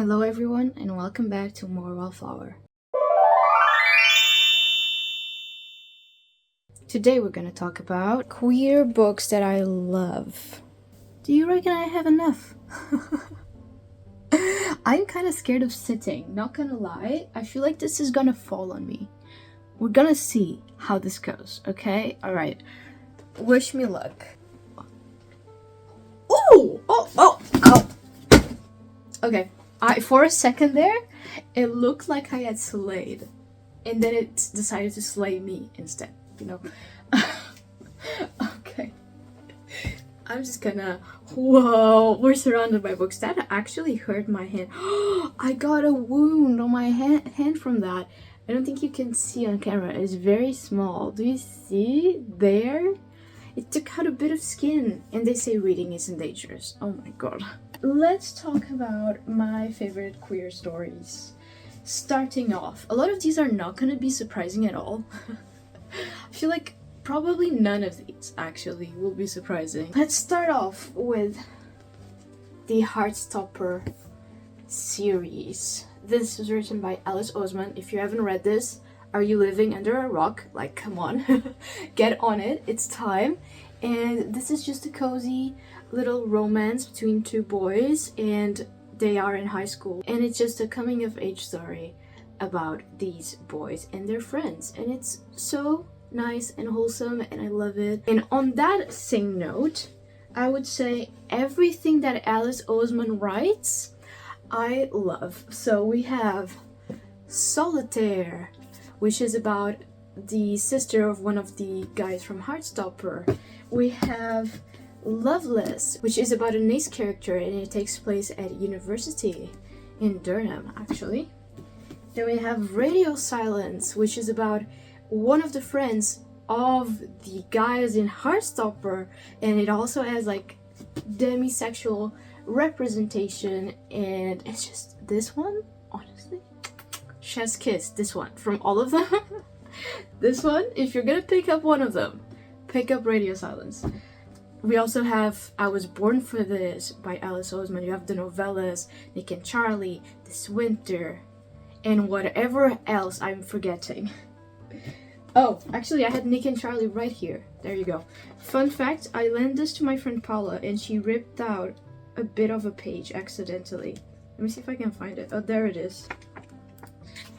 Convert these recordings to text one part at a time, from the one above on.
Hello everyone and welcome back to More Wallflower. Today we're gonna talk about queer books that I love. Do you reckon I have enough? I'm kind of scared of sitting, not gonna lie. I feel like this is gonna fall on me. We're gonna see how this goes, okay? Alright. Wish me luck. Ooh! Oh! Okay. For a second there, it looked like I had slayed. And then it decided to slay me instead, you know? Okay. I'm just gonna... Whoa! We're surrounded by books. That actually hurt my hand. I got a wound on my hand from that. I don't think you can see on camera. It's very small. Do you see? There? It took out a bit of skin. And they say reading isn't dangerous. Oh my god. Let's talk about my favorite queer stories. Starting off, a lot of these are not gonna be surprising at all. I feel like probably none of these actually will be surprising. Let's start off with the Heartstopper series. This was written by Alice Oseman. If you haven't read this, are you living under a rock? Like, come on, get on it, it's time. And this is just a cozy little romance between two boys, and they are in high school. And it's just a coming of age story about these boys and their friends. And it's so nice and wholesome, and I love it. And on that same note, I would say everything that Alice Oseman writes, I love. So we have Solitaire, which is about the sister of one of the guys from Heartstopper. We have Loveless, which is about an ace character, and it takes place at university in Durham, actually. Then we have Radio Silence, which is about one of the friends of the guys in Heartstopper, and it also has like demisexual representation, and it's just this one, honestly, chef's kiss. This one from all of them. This one, if you're gonna pick up one of them, pick up Radio Silence. We also have I Was Born for This by Alice Oseman. You have the novellas, Nick and Charlie, This Winter, and whatever else I'm forgetting. Oh, actually I had Nick and Charlie right here. There you go. Fun fact, I lent this to my friend Paula and she ripped out a bit of a page accidentally. Let me see if I can find it. Oh, there it is.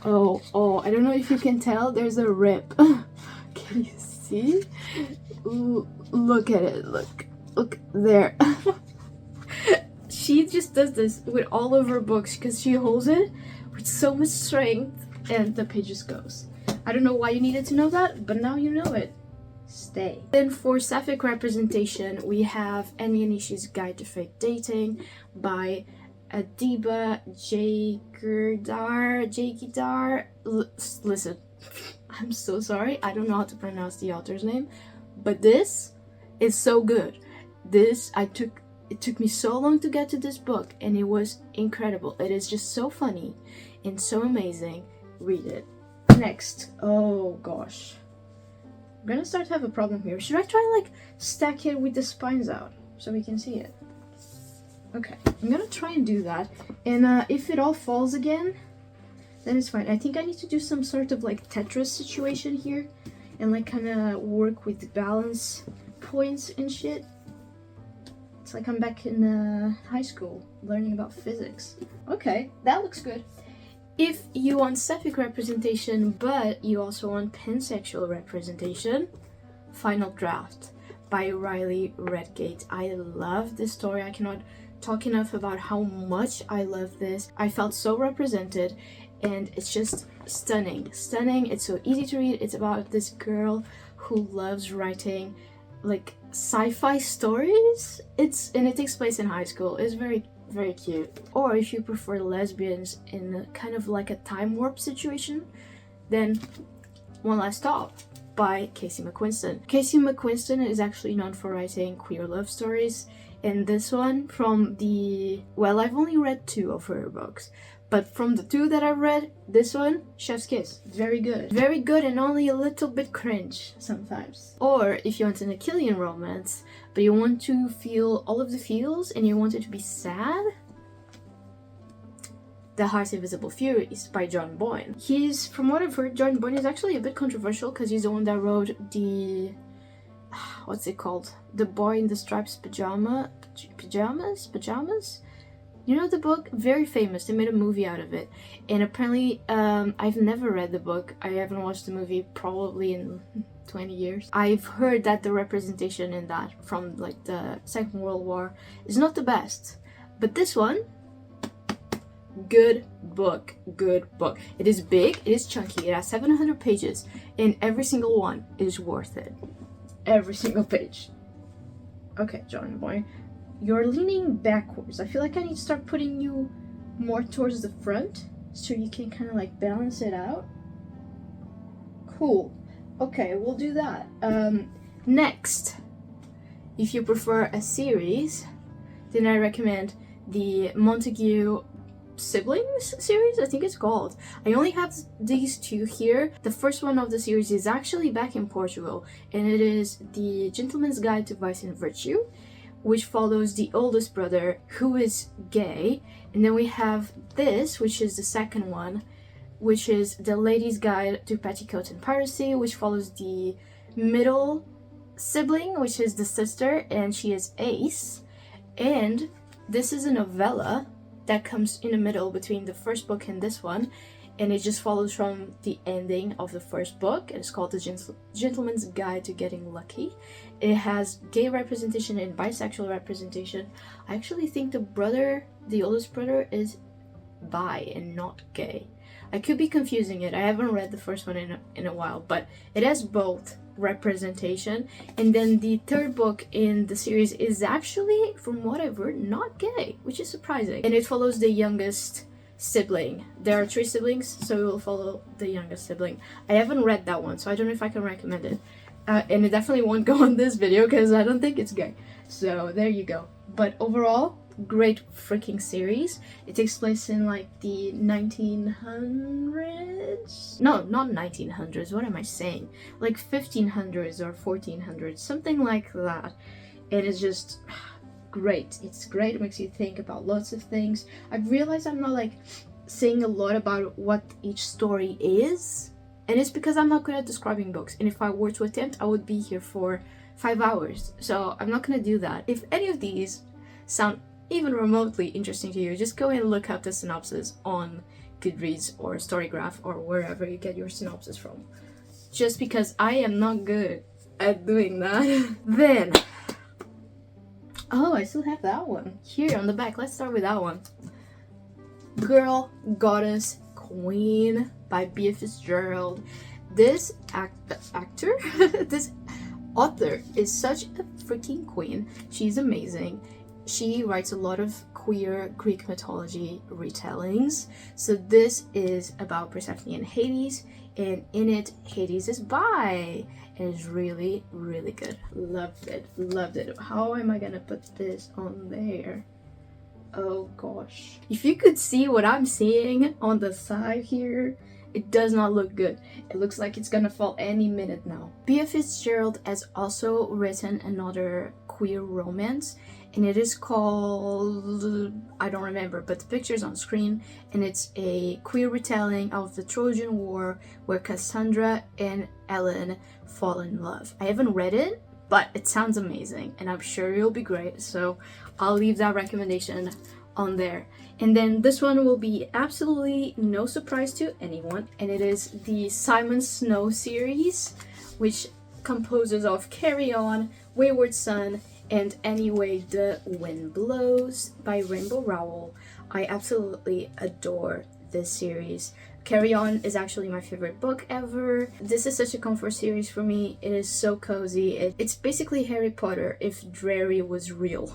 Oh, I don't know if you can tell, there's a rip. Can you see? Ooh, look at it, look there. She just does this with all of her books because she holds it with so much strength and the page just goes. I don't know why you needed to know that, but now you know it. Stay. Then for sapphic representation, we have Annie Anishi's Guide to Fake Dating by Adiba Jagidar. Listen, I'm so sorry, I don't know how to pronounce the author's name, but this is so good. It took me so long to get to this book, and it was incredible. It is just so funny and so amazing. Read it. Next, oh gosh, I'm gonna start to have a problem here. Should I try and like stack it with the spines out so we can see it? Okay, I'm gonna try and do that, and if it all falls again, then it's fine. I think I need to do some sort of like Tetris situation here and like kind of work with the balance points and shit. It's like I'm back in high school learning about physics. Okay, that looks good. If you want sapphic representation but you also want pansexual representation, Final Draft by Riley Redgate. I love this story. I cannot talk enough about how much I love this. I felt so represented, and it's just stunning. It's so easy to read. It's about this girl who loves writing like sci-fi stories. And it takes place in high school. It's very cute. Or if you prefer lesbians in a kind of like a time warp situation, then One Last Stop by Casey McQuiston. Casey McQuiston is actually known for writing queer love stories, and this one from well, I've only read 2 of her books, but from the 2 that I've read, this one, chef's kiss. Very good. Very good, and only a little bit cringe sometimes. Or if you want an Achillean romance, but you want to feel all of the feels and you want it to be sad, The Heart's Invisible Furies by John Boyne. He's, from what I've heard, John Boyne is actually a bit controversial because he's the one that wrote the, what's it called? The Boy in the Stripes Pajamas? You know the book? Very famous. They made a movie out of it. And apparently, I've never read the book. I haven't watched the movie probably in 20 years. I've heard that the representation in that from like the Second World War is not the best. But this one, good book. It is big, it is chunky, it has 700 pages, and every single one is worth it. Every single page. Okay, John Boyne. You're leaning backwards. I feel like I need to start putting you more towards the front so you can kind of like balance it out. Cool. Okay, we'll do that. Next, if you prefer a series, then I recommend the Montague Siblings series, I think it's called. I only have these two here. The first one of the series is actually back in Portugal, and it is The Gentleman's Guide to Vice and Virtue, which follows the oldest brother who is gay. And then we have this, which is the second one, which is The Lady's Guide to Petticoat and Piracy, which follows the middle sibling, which is the sister, and she is Ace. And this is a novella that comes in the middle between the first book and this one, and it just follows from the ending of the first book. It's called The Gentleman's Guide to Getting Lucky. It has gay representation and bisexual representation. I actually think the oldest brother, is bi and not gay. I could be confusing it. I haven't read the first one in a while, but it has both representation. And then the third book in the series is actually, from what I've heard, not gay, which is surprising. And it follows the youngest sibling. There are 3 siblings, so we will follow the youngest sibling. I haven't read that one, so I don't know if I can recommend it. And it definitely won't go on this video because I don't think it's gay. So there you go. But overall, great freaking series. It takes place in like the 1900s? No, not 1900s. What am I saying? Like 1500s or 1400s, something like that. And it's just great. It's great. It makes you think about lots of things. I've realized I'm not like saying a lot about what each story is, and it's because I'm not good at describing books, and if I were to attempt, I would be here for 5 hours, so I'm not gonna do that. If any of these sound even remotely interesting to you, just go and look up the synopsis on Goodreads or Storygraph or wherever you get your synopsis from, just because I am not good at doing that. Then, oh, I still have that one here on the back. Let's start with that one. Girl, Goddess, Queen by B.F. Fitzgerald. This actor, this author is such a freaking queen. She's amazing. She writes a lot of queer Greek mythology retellings. So this is about Persephone and Hades, and in it, Hades is bi. And it's really, really good. Loved it. How am I gonna put this on there? Oh gosh. If you could see what I'm seeing on the side here, it does not look good. It looks like it's gonna fall any minute now. B.F. Fitzgerald has also written another queer romance, and it is called, I don't remember, but the picture's on screen, and it's a queer retelling of the Trojan War where Cassandra and Ellen fall in love. I haven't read it, but it sounds amazing, and I'm sure it'll be great, so I'll leave that recommendation on there. And then this one will be absolutely no surprise to anyone, and it is the Simon Snow series, which composes of Carry On, Wayward Son, and Anyway the Wind Blows by Rainbow Rowell. I absolutely adore this series. Carry On is actually my favorite book ever. This is such a comfort series for me. It is so cozy. It's basically Harry Potter if Drarry was real.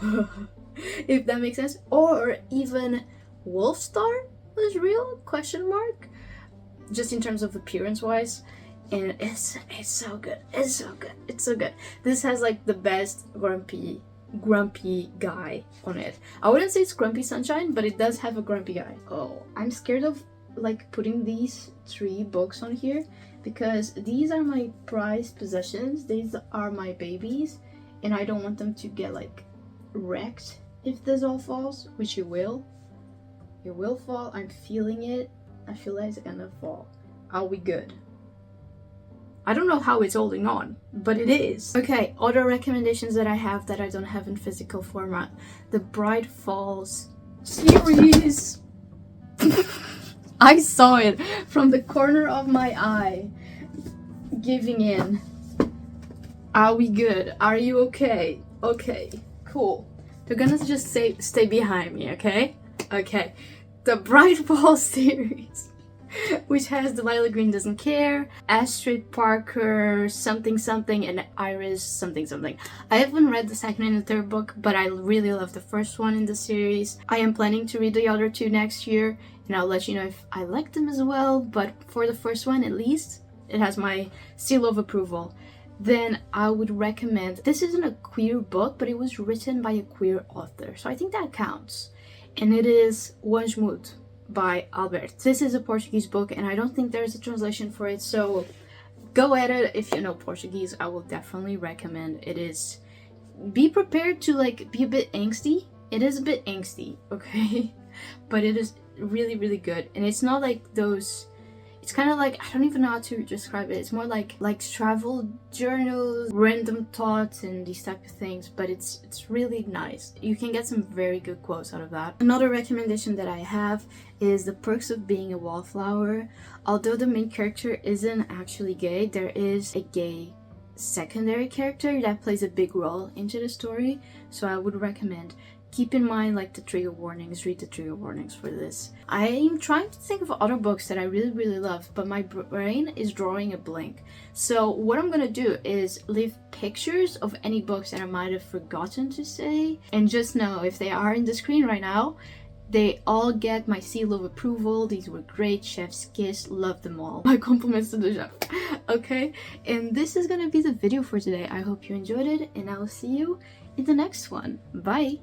If that makes sense. Or even Wolfstar was real? Question mark. Just in terms of appearance wise. And it's so good. It's so good. This has like the best grumpy guy on it. I wouldn't say it's Grumpy Sunshine, but it does have a grumpy guy. Oh, I'm scared of like putting these 3 books on here because these are my prized possessions. These are my babies, and I don't want them to get like wrecked if this all falls, which it will. It will fall. I'm feeling it. I feel like it's gonna fall. Are we good? I don't know how it's holding on, but it is. Okay, other recommendations that I have that I don't have in physical format. The Bright Falls series. I saw it from the corner of my eye. Giving in. Are we good? Are you okay? Okay, cool. They're gonna just stay behind me, okay? Okay. The Bright Falls series, which has Delilah Green Doesn't Care, Astrid Parker something something, and Iris something something. I haven't read the second and the third book, but I really love the first one in the series. I am planning to read the other two next year, and I'll let you know if I like them as well, but for the first one at least, it has my seal of approval. Then I would recommend, this isn't a queer book, but it was written by a queer author, so I think that counts. And it is O Anjo Mudo by Albert. This is a Portuguese book, and I don't think there's a translation for it, so go at it. If you know Portuguese, I will definitely recommend. It is, be prepared to like be a bit angsty. It is a bit angsty, okay? But it is really, really good. And it's not like those, it's kind of like, I don't even know how to describe it. It's more like travel journals, random thoughts, and these type of things. But it's really nice. You can get some very good quotes out of that. Another recommendation that I have is The Perks of Being a Wallflower. Although the main character isn't actually gay, there is a gay secondary character that plays a big role into the story. So I would recommend. Keep in mind like the trigger warnings, read the trigger warnings for this. I'm trying to think of other books that I really, really love, but my brain is drawing a blank. So what I'm gonna do is leave pictures of any books that I might have forgotten to say, and just know if they are in the screen right now, they all get my seal of approval. These were great, chef's kiss, love them all. My compliments to the chef. Okay, and this is gonna be the video for today. I hope you enjoyed it, and I will see you in the next one. Bye!